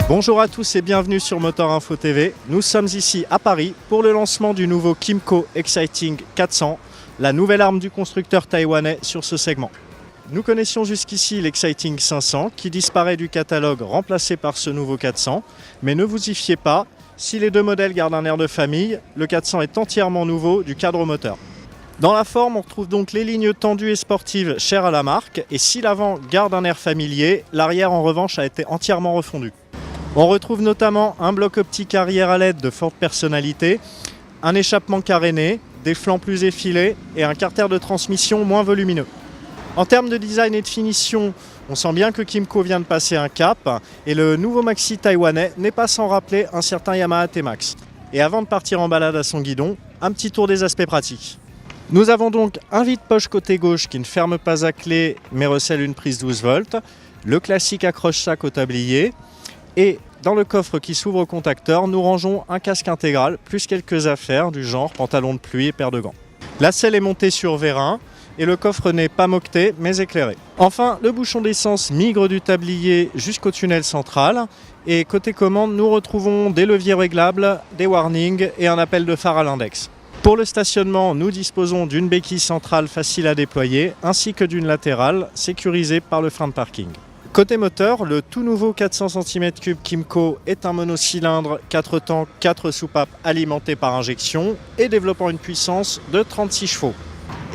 Bonjour à tous et bienvenue sur Motor Info TV. Nous sommes ici à Paris pour le lancement du nouveau Kymco Exciting 400, la nouvelle arme du constructeur taïwanais sur ce segment. Nous connaissions jusqu'ici l'Exciting 500 qui disparaît du catalogue remplacé par ce nouveau 400. Mais ne vous y fiez pas, si les deux modèles gardent un air de famille, le 400 est entièrement nouveau du cadre moteur. Dans la forme, on retrouve donc les lignes tendues et sportives chères à la marque. Et si l'avant garde un air familier, l'arrière en revanche a été entièrement refondu. On retrouve notamment un bloc optique arrière à LED de forte personnalité, un échappement caréné, des flancs plus effilés et un carter de transmission moins volumineux. En termes de design et de finition, on sent bien que Kymco vient de passer un cap et le nouveau maxi taïwanais n'est pas sans rappeler un certain Yamaha T-Max. Et avant de partir en balade à son guidon, un petit tour des aspects pratiques. Nous avons donc un vide-poche côté gauche qui ne ferme pas à clé mais recèle une prise 12 volts, le classique accroche-sac au tablier. Et dans le coffre qui s'ouvre au contacteur, nous rangeons un casque intégral, plus quelques affaires du genre pantalon de pluie et paire de gants. La selle est montée sur vérin et le coffre n'est pas moqueté mais éclairé. Enfin, le bouchon d'essence migre du tablier jusqu'au tunnel central. Et côté commande, nous retrouvons des leviers réglables, des warnings et un appel de phare à l'index. Pour le stationnement, nous disposons d'une béquille centrale facile à déployer ainsi que d'une latérale sécurisée par le frein de parking. Côté moteur, le tout nouveau 400 cm3 Kymco est un monocylindre 4 temps, 4 soupapes alimenté par injection et développant une puissance de 36 chevaux.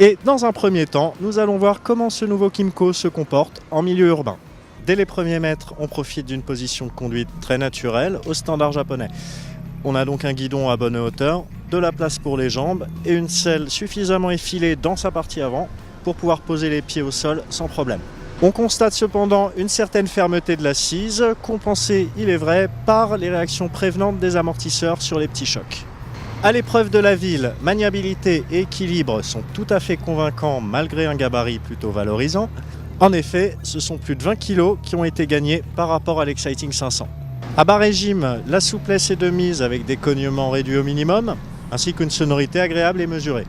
Et dans un premier temps, nous allons voir comment ce nouveau Kymco se comporte en milieu urbain. Dès les premiers mètres, on profite d'une position de conduite très naturelle au standard japonais. On a donc un guidon à bonne hauteur, de la place pour les jambes et une selle suffisamment effilée dans sa partie avant pour pouvoir poser les pieds au sol sans problème. On constate cependant une certaine fermeté de l'assise, compensée, il est vrai, par les réactions prévenantes des amortisseurs sur les petits chocs. À l'épreuve de la ville, maniabilité et équilibre sont tout à fait convaincants malgré un gabarit plutôt valorisant. En effet, ce sont plus de 20 kg qui ont été gagnés par rapport à l'Exciting 500. À bas régime, la souplesse est de mise avec des cognements réduits au minimum, ainsi qu'une sonorité agréable et mesurée.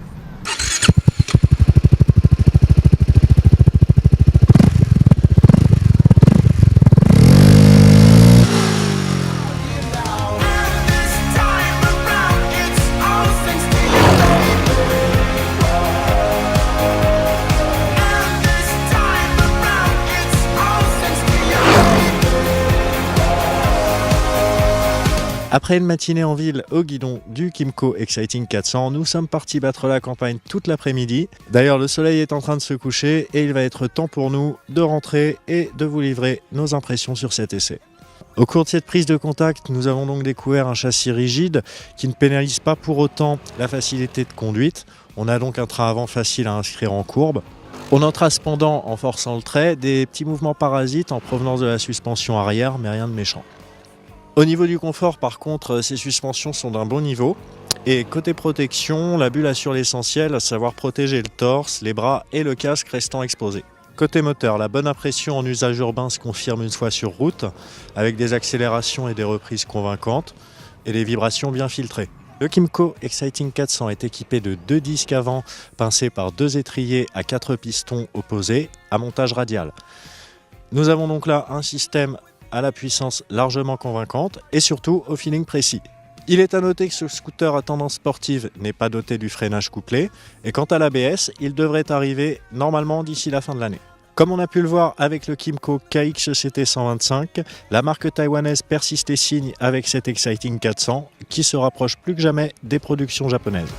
Après une matinée en ville au guidon du Kymco Exciting 400, nous sommes partis battre la campagne toute l'après-midi. D'ailleurs, le soleil est en train de se coucher et il va être temps pour nous de rentrer et de vous livrer nos impressions sur cet essai. Au cours de cette prise de contact, nous avons donc découvert un châssis rigide qui ne pénalise pas pour autant la facilité de conduite. On a donc un train avant facile à inscrire en courbe. On notera cependant, en forçant le trait, des petits mouvements parasites en provenance de la suspension arrière, mais rien de méchant. Au niveau du confort, par contre, ces suspensions sont d'un bon niveau. Et côté protection, la bulle assure l'essentiel, à savoir protéger le torse, les bras et le casque restant exposés. Côté moteur, la bonne impression en usage urbain se confirme une fois sur route, avec des accélérations et des reprises convaincantes, et des vibrations bien filtrées. Le Kymco Exciting 400 est équipé de 2 disques avant, pincés par 2 étriers à 4 pistons opposés, à montage radial. Nous avons donc là un système à la puissance largement convaincante et surtout au feeling précis. Il est à noter que ce scooter à tendance sportive n'est pas doté du freinage couplé et quant à l'ABS, il devrait arriver normalement d'ici la fin de l'année. Comme on a pu le voir avec le Kymco KX-CT 125, la marque taïwanaise persiste et signe avec cet Exciting 400 qui se rapproche plus que jamais des productions japonaises.